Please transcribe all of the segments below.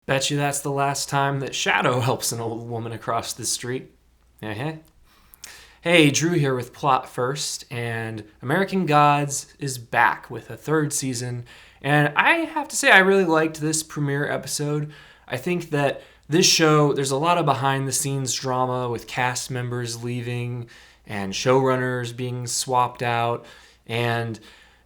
Bet you that's the last time that Shadow helps an old woman across the street. Uh-huh. Hey, Drew here with Plot First, and American Gods is back with a third season. And I have to say, I really liked this premiere episode. I think that this show, there's a lot of behind the scenes drama with cast members leaving and showrunners being swapped out. And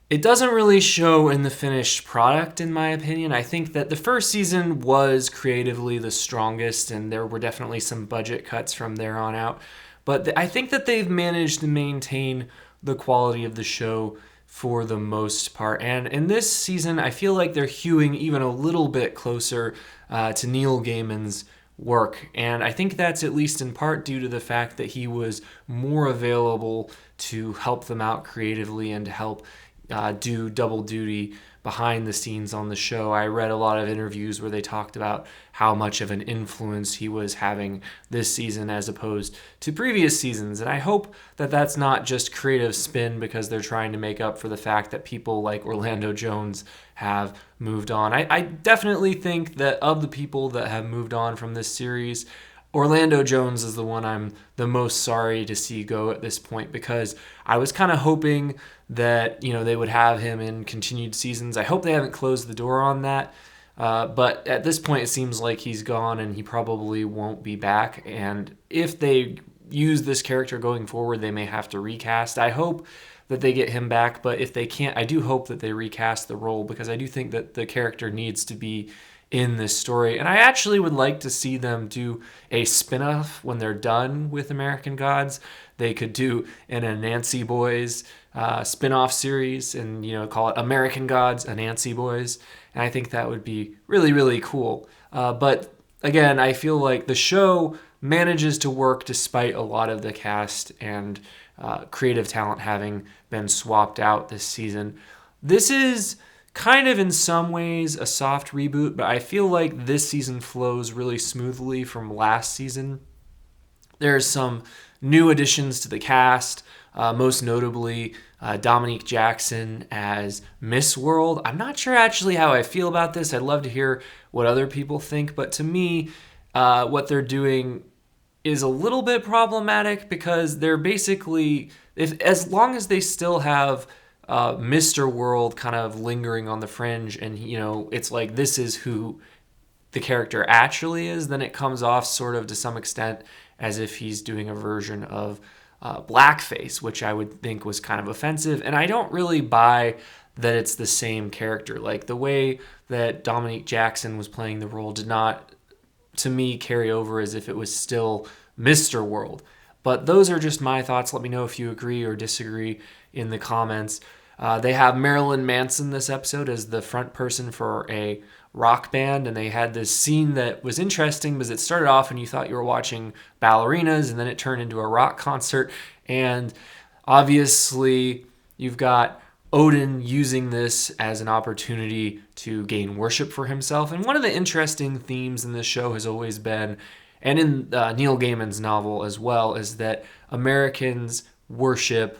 it doesn't really show in the finished product, in my opinion. I think that the first season was creatively the strongest, and there were definitely some budget cuts from there on out. But I think that they've managed to maintain the quality of the show for the most part. And in this season, I feel like they're hewing even a little bit closer to Neil Gaiman's work. And I think that's at least in part due to the fact that he was more available to help them out creatively and to help do double duty behind the scenes on the show. I read a lot of interviews where they talked about how much of an influence he was having this season as opposed to previous seasons. And I hope that that's not just creative spin because they're trying to make up for the fact that people like Orlando Jones have moved on. I definitely think that of the people that have moved on from this series, Orlando Jones is the one I'm the most sorry to see go at this point because I was kind of hoping that they would have him in continued seasons. I hope they haven't closed the door on that, but at this point it seems like he's gone and he probably won't be back. And if they use this character going forward, they may have to recast. I hope that they get him back, but if they can't, I do hope that they recast the role because I do think that the character needs to be in this story. And I actually would like to see them do a spin-off when they're done with American Gods. They could do an Anansi Boys spin-off series and call it American Gods, Anansi Boys. And I think that would be really, really cool. But again, I feel like the show manages to work despite a lot of the cast and creative talent having been swapped out this season. This is kind of in some ways a soft reboot, but I feel like this season flows really smoothly from last season. There's some new additions to the cast, most notably Dominique Jackson as Miss World. I'm not sure actually how I feel about this. I'd love to hear what other people think, but to me, what they're doing is a little bit problematic because they're basically, as long as they still have Mr. World kind of lingering on the fringe and it's like this is who the character actually is, then it comes off sort of to some extent as if he's doing a version of blackface, which I would think was kind of offensive. And I don't really buy that it's the same character. Like the way that Dominique Jackson was playing the role did not, to me, carry over as if it was still Mr. World. But those are just my thoughts. Let me know if you agree or disagree in the comments. They have Marilyn Manson this episode as the front person for a rock band, and they had this scene that was interesting because it started off and you thought you were watching ballerinas, and then it turned into a rock concert. And obviously, you've got Odin using this as an opportunity to gain worship for himself. And one of the interesting themes in this show has always been, and in Neil Gaiman's novel as well, is that Americans worship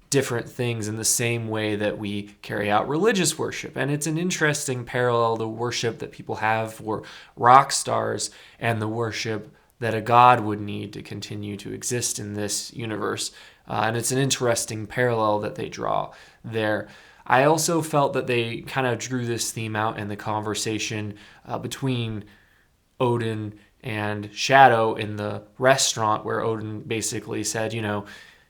different things in the same way that we carry out religious worship. And it's an interesting parallel, the worship that people have for rock stars and the worship that a god would need to continue to exist in this universe. And it's an interesting parallel that they draw there. I also felt that they kind of drew this theme out in the conversation between Odin and Shadow in the restaurant, where Odin basically said,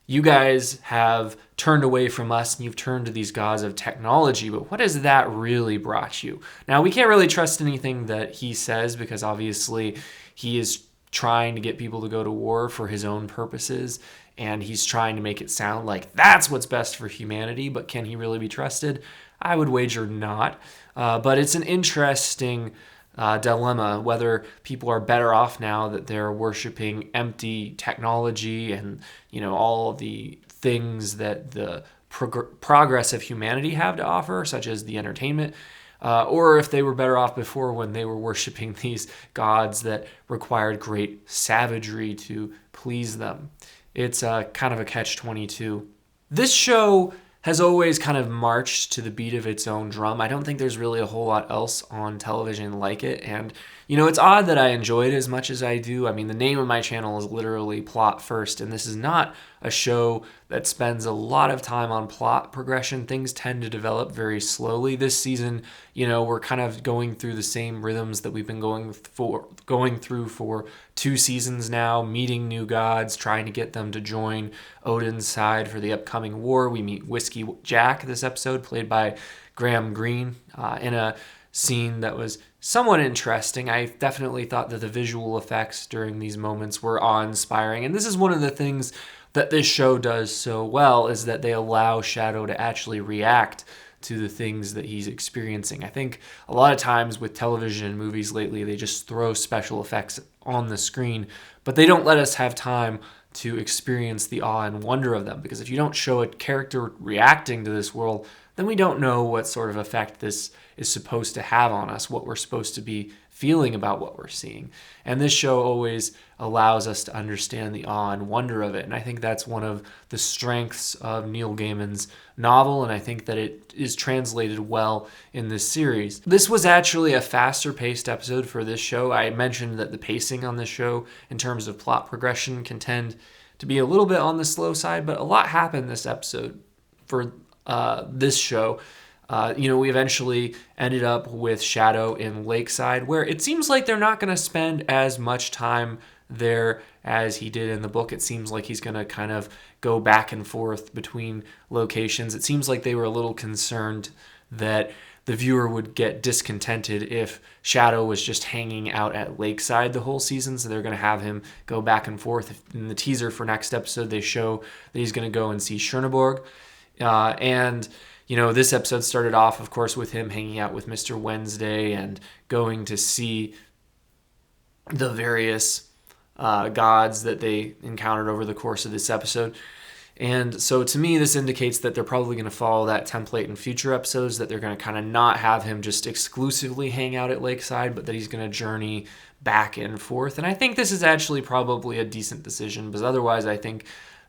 you guys have turned away from us and you've turned to these gods of technology, but what has that really brought you? Now, we can't really trust anything that he says because obviously he is trying to get people to go to war for his own purposes, and he's trying to make it sound like that's what's best for humanity, but can he really be trusted? I would wager not. But it's an interesting dilemma, whether people are better off now that they're worshiping empty technology and all of the things that the progress of humanity have to offer, such as the entertainment, or if they were better off before when they were worshiping these gods that required great savagery to please them. It's kind of a catch-22. This show has always kind of marched to the beat of its own drum. I don't think there's really a whole lot else on television like it, and It's odd that I enjoy it as much as I do. I mean, the name of my channel is literally Plot First, and this is not a show that spends a lot of time on plot progression. Things tend to develop very slowly. This season, we're kind of going through the same rhythms that we've been going through for 2 seasons now, meeting new gods, trying to get them to join Odin's side for the upcoming war. We meet Whiskey Jack this episode, played by Greene, in a scene that was somewhat interesting. I definitely thought that the visual effects during these moments were awe-inspiring, and this is one of the things that this show does so well, is that they allow Shadow to actually react to the things that he's experiencing. I think a lot of times with television and movies lately, they just throw special effects on the screen, but they don't let us have time to experience the awe and wonder of them, because if you don't show a character reacting to this world, then we don't know what sort of effect this is supposed to have on us, what we're supposed to be feeling about what we're seeing. And this show always allows us to understand the awe and wonder of it. And I think that's one of the strengths of Neil Gaiman's novel, and I think that it is translated well in this series. This was actually a faster paced episode for this show. I mentioned that the pacing on this show in terms of plot progression can tend to be a little bit on the slow side, but a lot happened this episode for this show. We eventually ended up with Shadow in Lakeside, where it seems like they're not going to spend as much time there as he did in the book. It seems like he's going to kind of go back and forth between locations. It seems like they were a little concerned that the viewer would get discontented if Shadow was just hanging out at Lakeside the whole season, so they're going to have him go back and forth. In the teaser for next episode, they show that he's going to go and see Chernobyl. This episode started off, of course, with him hanging out with Mr. Wednesday and going to see the various gods that they encountered over the course of this episode. And so to me, this indicates that they're probably going to follow that template in future episodes, that they're going to kind of not have him just exclusively hang out at Lakeside, but that he's going to journey back and forth. And I think this is actually probably a decent decision, because otherwise I think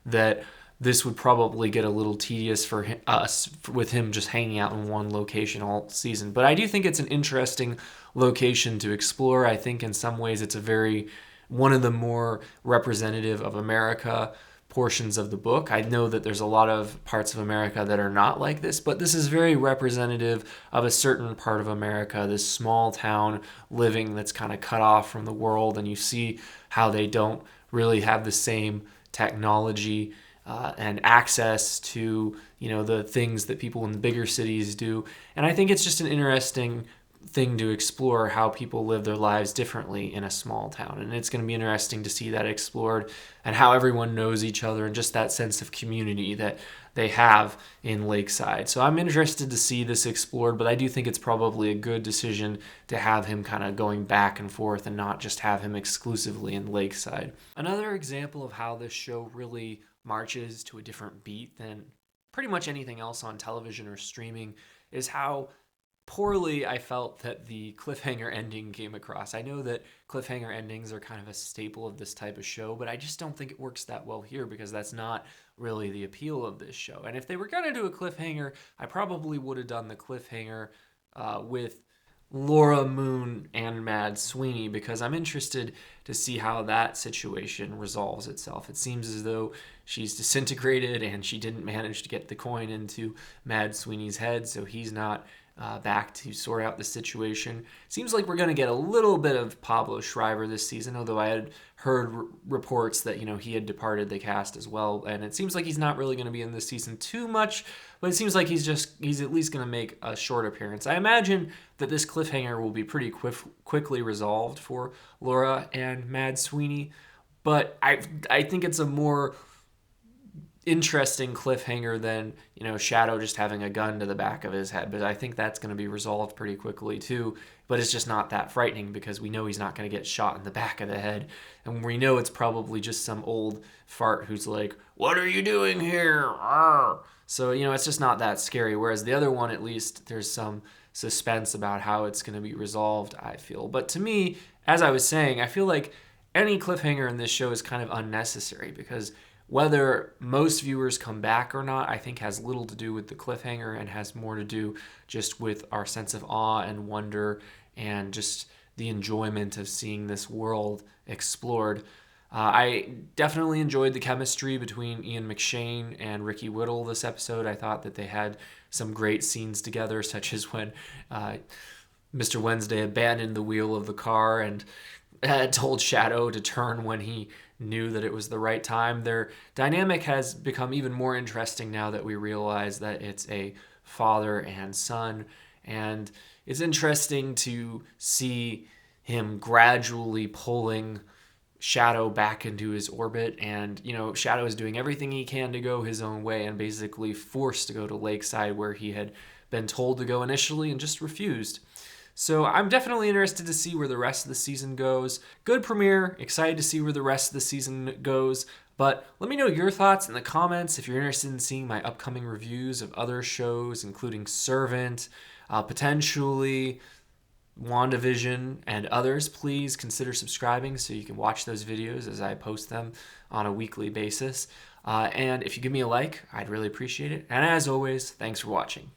that this would probably get a little tedious for us with him just hanging out in one location all season. But I do think it's an interesting location to explore. I think in some ways it's one of the more representative of America portions of the book. I know that there's a lot of parts of America that are not like this, but this is very representative of a certain part of America, this small town living that's kind of cut off from the world, and you see how they don't really have the same technology and access to the things that people in the bigger cities do. And I think it's just an interesting thing to explore, how people live their lives differently in a small town. And it's going to be interesting to see that explored, and how everyone knows each other, and just that sense of community that they have in Lakeside. So I'm interested to see this explored, but I do think it's probably a good decision to have him kind of going back and forth and not just have him exclusively in Lakeside. Another example of how this show really marches to a different beat than pretty much anything else on television or streaming is how poorly I felt that the cliffhanger ending came across. I know that cliffhanger endings are kind of a staple of this type of show, but I just don't think it works that well here, because that's not really the appeal of this show. And if they were going to do a cliffhanger, I probably would have done the cliffhanger with Laura Moon and Mad Sweeney, because I'm interested to see how that situation resolves itself. It seems as though she's disintegrated and she didn't manage to get the coin into Mad Sweeney's head, so he's not back to sort out the situation. Seems like we're going to get a little bit of Pablo Shreiber this season, although I had heard reports that he had departed the cast as well, and it seems like he's not really going to be in this season too much, but it seems like he's at least going to make a short appearance. I imagine that this cliffhanger will be pretty quickly resolved for Laura and Mad Sweeney, but I think it's a more interesting cliffhanger than Shadow just having a gun to the back of his head. But I think that's going to be resolved pretty quickly too, but it's just not that frightening, because we know he's not going to get shot in the back of the head, and we know it's probably just some old fart who's like, "What are you doing here?" Arr! So it's just not that scary, whereas the other one, at least there's some suspense about how it's going to be resolved, I feel. But to me, as I was saying, I feel like any cliffhanger in this show is kind of unnecessary, because whether most viewers come back or not, I think has little to do with the cliffhanger, and has more to do just with our sense of awe and wonder, and just the enjoyment of seeing this world explored. I definitely enjoyed the chemistry between Ian McShane and Ricky Whittle this episode. I thought that they had some great scenes together, such as when Mr. Wednesday abandoned the wheel of the car and told Shadow to turn when he knew that it was the right time. Their dynamic has become even more interesting now that we realize that it's a father and son, and it's interesting to see him gradually pulling Shadow back into his orbit. And, Shadow is doing everything he can to go his own way and basically forced to go to Lakeside, where he had been told to go initially and just refused. So I'm definitely interested to see where the rest of the season goes. Good premiere, excited to see where the rest of the season goes. But let me know your thoughts in the comments if you're interested in seeing my upcoming reviews of other shows, including Servant, potentially WandaVision, and others. Please consider subscribing so you can watch those videos as I post them on a weekly basis. And if you give me a like, I'd really appreciate it. And as always, thanks for watching.